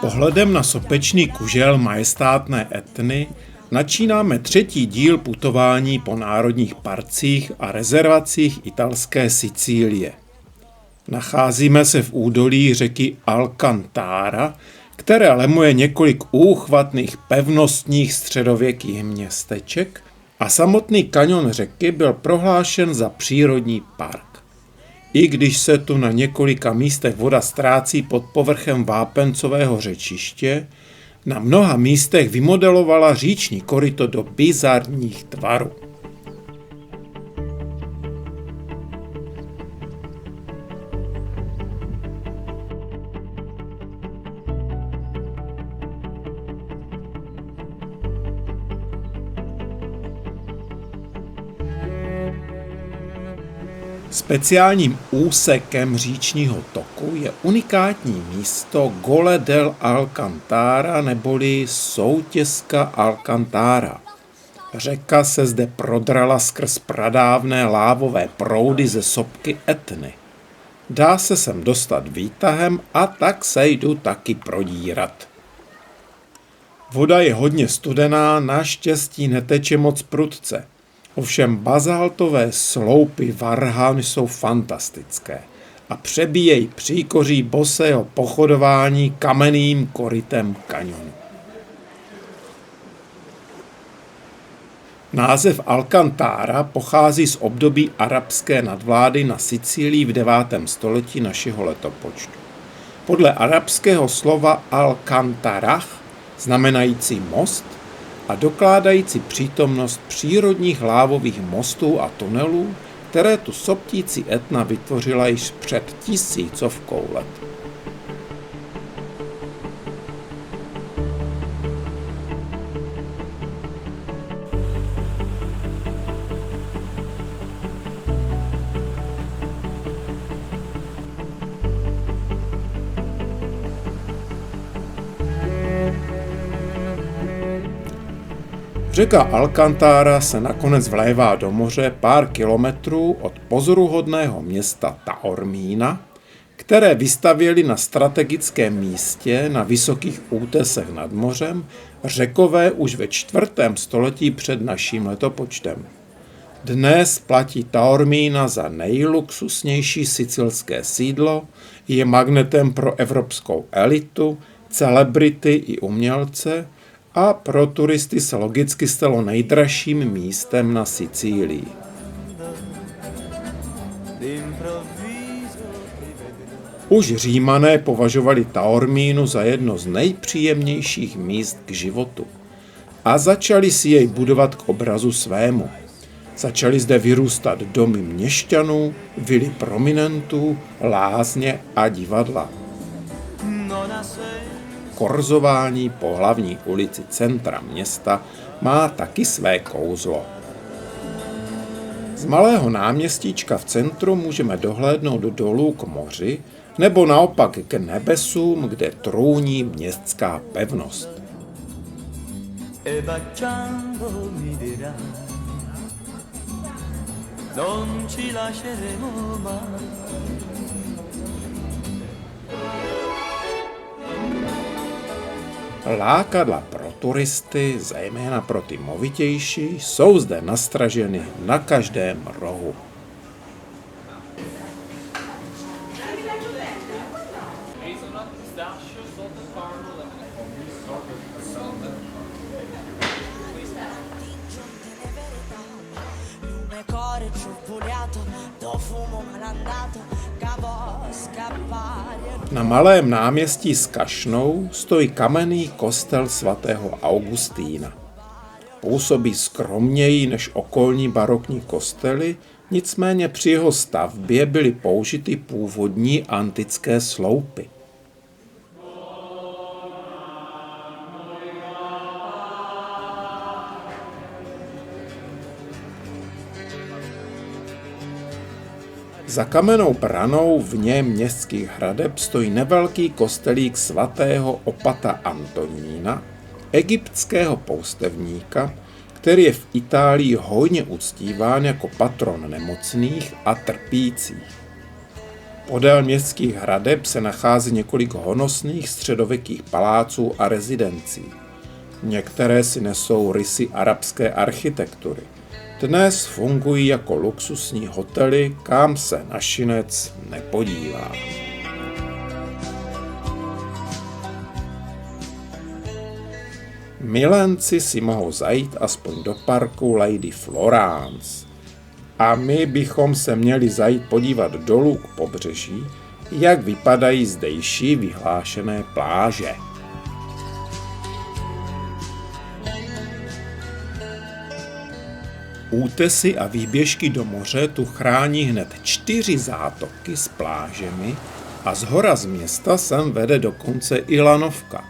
Pohledem na sopečný kužel majestátné Etny načínáme třetí díl putování po národních parcích a rezervacích italské Sicílie. Nacházíme se v údolí řeky Alcantara, které lemuje několik úchvatných pevnostních středověkých městeček a samotný kaňon řeky byl prohlášen za přírodní park. I když se tu na několika místech voda ztrácí pod povrchem vápencového řečiště, na mnoha místech vymodelovala říční koryto do bizarních tvarů. Speciálním úsekem říčního toku je unikátní místo Gole del Alcantara neboli Soutězka Alcantara. Řeka se zde prodrala skrz pradávné lávové proudy ze sopky Etny. Dá se sem dostat výtahem a tak se jdu taky prodírat. Voda je hodně studená, naštěstí neteče moc prudce. Ovšem bazaltové sloupy Varhan jsou fantastické a přebíjejí příkoří bosého pochodování kamenným korytem kaňonu. Název Alcantara pochází z období arabské nadvlády na Sicílii v 9. století našeho letopočtu. Podle arabského slova Alcantarah, znamenající most, a dokládající přítomnost přírodních lávových mostů a tunelů, které tu soptící Etna vytvořila již před 1000 let. Řeka Alcantara se nakonec vlévá do moře pár kilometrů od pozoruhodného města Taormína, které vystavěli na strategickém místě na vysokých útesech nad mořem Řekové už ve 4. století před naším letopočtem. Dnes platí Taormína za nejluxusnější sicilské sídlo, je magnetem pro evropskou elitu, celebrity i umělce, a pro turisty se logicky stalo nejdražším místem na Sicílii. Už Římané považovali Taormínu za jedno z nejpříjemnějších míst k životu a začali si jej budovat k obrazu svému. Začaly zde vyrůstat domy měšťanů, vily prominentů, lázně a divadla. Korzování po hlavní ulici centra města má taky své kouzlo. Z malého náměstíčka v centru můžeme dohlédnout dolů k moři nebo naopak k nebesům, kde trůní městská pevnost. Lákadla pro turisty, zejména pro ty movitější, jsou zde nastraženy na každém rohu. Na malém náměstí s kašnou stojí kamenný kostel svatého Augustína. Působí skromněji než okolní barokní kostely, nicméně při jeho stavbě byly použity původní antické sloupy. Za kamennou branou vně městských hradeb stojí nevelký kostelík svatého opata Antonína, egyptského poustevníka, který je v Itálii hojně uctíván jako patron nemocných a trpících. Podél městských hradeb se nachází několik honosných středověkých paláců a rezidencí. Některé si nesou rysy arabské architektury. Dnes fungují jako luxusní hotely, kam se našinec nepodívá. Milenci si mohou zajít aspoň do parku Lady Florence. A my bychom se měli zajít podívat dolů k pobřeží, jak vypadají zdejší vyhlášené pláže. Útesy a výběžky do moře tu chrání hned 4 zátoky s plážemi a zhora z města sem vede dokonce i lanovka.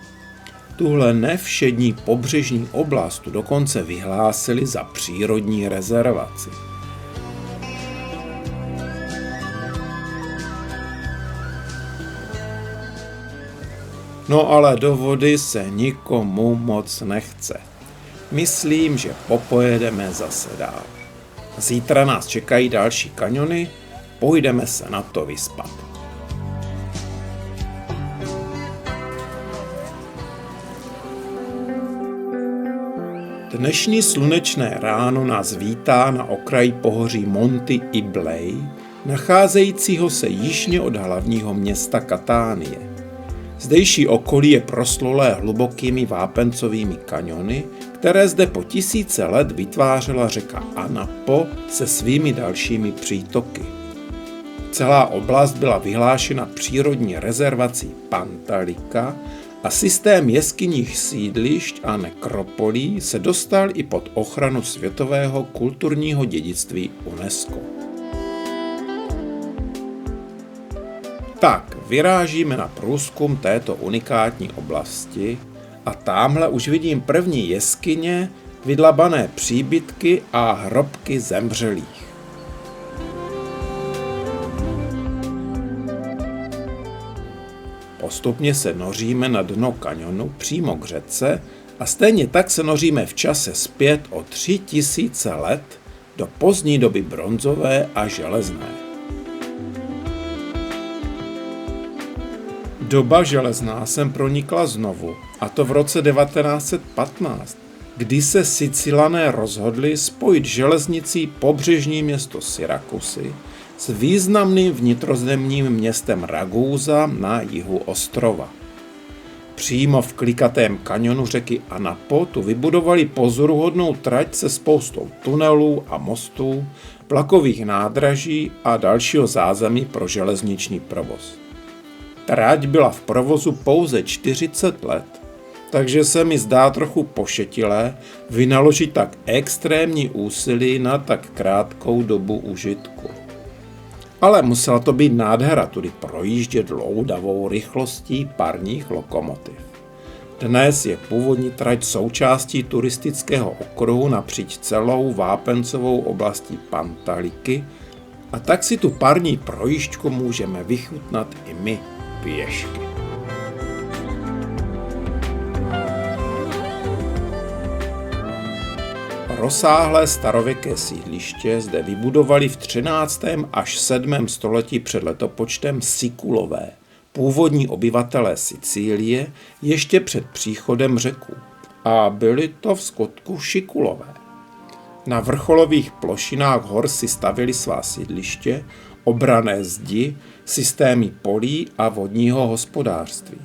Tuhle nevšední pobřežní oblast tu dokonce vyhlásili za přírodní rezervaci. No ale do vody se nikomu moc nechce. Myslím, že popojedeme zase dál. Zítra nás čekají další kaňony, půjdeme se na to vyspat. Dnešní slunečné ráno nás vítá na okraji pohoří Monty Iblay, nacházejícího se jižně od hlavního města Katánie. Zdejší okolí je proslulé hlubokými vápencovými kaňony, které zde po tisíce let vytvářela řeka Anapo se svými dalšími přítoky. Celá oblast byla vyhlášena přírodní rezervací Pantalika a systém jeskyních sídlišť a nekropolí se dostal i pod ochranu světového kulturního dědictví UNESCO. Tak, vyrážíme na průzkum této unikátní oblasti a támhle už vidím první jeskyně, vydlabané příbytky a hrobky zemřelých. Postupně se noříme na dno kaňonu přímo k řece a stejně tak se noříme v čase zpět o 3000 let do pozdní doby bronzové a železné. Doba železná sem pronikla znovu, a to v roce 1915, kdy se Sicilané rozhodli spojit železnicí pobřežní město Syrakusy s významným vnitrozemním městem Ragusa na jihu ostrova. Přímo v klikatém kaňonu řeky Anapo tu vybudovali pozoruhodnou trať se spoustou tunelů a mostů, vlakových nádraží a dalšího zázemí pro železniční provoz. Trať byla v provozu pouze 40 let, takže se mi zdá trochu pošetilé vynaložit tak extrémní úsilí na tak krátkou dobu užitku. Ale musela to být nádhera tudy projíždět loudavou rychlostí parních lokomotiv. Dnes je původní trať součástí turistického okruhu napříč celou vápencovou oblastí Pantaliky a tak si tu parní projížďku můžeme vychutnat i my pěšky. Rozsáhlé starověké sídliště zde vybudovali v 13. až 7. století před letopočtem Sikulové, původní obyvatelé Sicílie, ještě před příchodem Řeků. A byli to v skutku šikulové. Na vrcholových plošinách hor si stavili svá sídliště, obranné zdi, systémy polí a vodního hospodářství.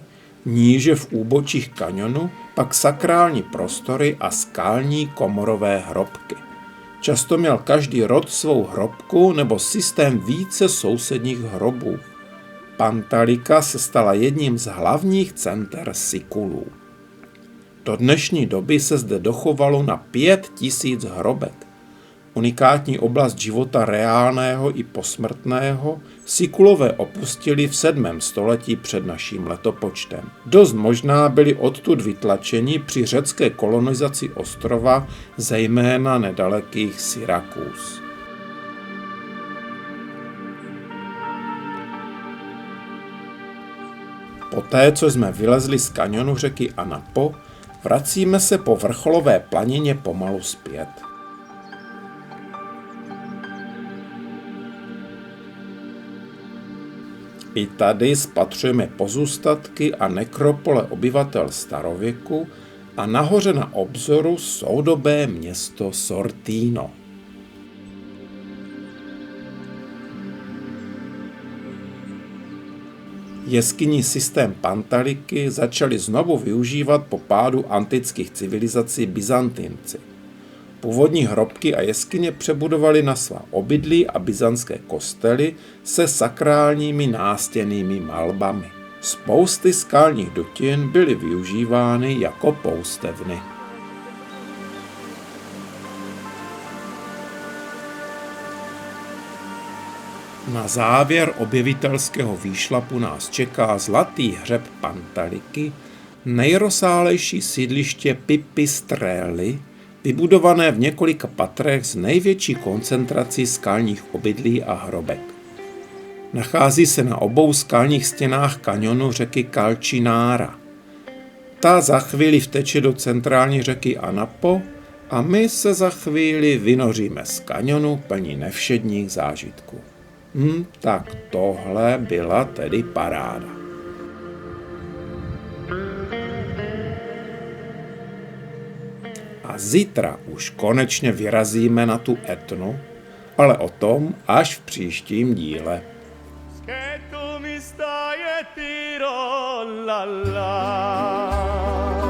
Níže v úbočích kaňonu pak sakrální prostory a skalní komorové hrobky. Často měl každý rod svou hrobku nebo systém více sousedních hrobů. Pantalika se stala jedním z hlavních center Sikulů. Do dnešní doby se zde dochovalo na 5000 hrobek. Unikátní oblast života reálného i posmrtného Sikulové opustili v 7. století před naším letopočtem. Dost možná byli odtud vytlačeni při řecké kolonizaci ostrova, zejména nedalekých Syrakus. Poté, co jsme vylezli z kaňonu řeky Anapo, vracíme se po vrcholové planině pomalu zpět. I tady spatřujeme pozůstatky a nekropole obyvatel starověku a nahoře na obzoru soudobé město Sortino. Jeskyní systém Pantaliky začali znovu využívat po pádu antických civilizací Byzantinci. Původní hrobky a jeskyně přebudovali na svá obydlí a byzantské kostely se sakrálními nástěnnými malbami. Spousty skalních dutin byly využívány jako poustevny. Na závěr objevitelského výšlapu nás čeká zlatý hřeb Pantaliky, nejrozsáhlejší sídliště Pipistrelli, vybudované v několika patrech s největší koncentrací skalních obydlí a hrobek. Nachází se na obou skalních stěnách kaňonu řeky Calcinara. Ta za chvíli vteče do centrální řeky Anapo a my se za chvíli vynoříme z kaňonu plní nevšedních zážitků. Tak tohle byla tedy paráda. A zítra už konečně vyrazíme na tu Etnu, ale o tom až v příštím díle. Che tu mi stai e tiro la la.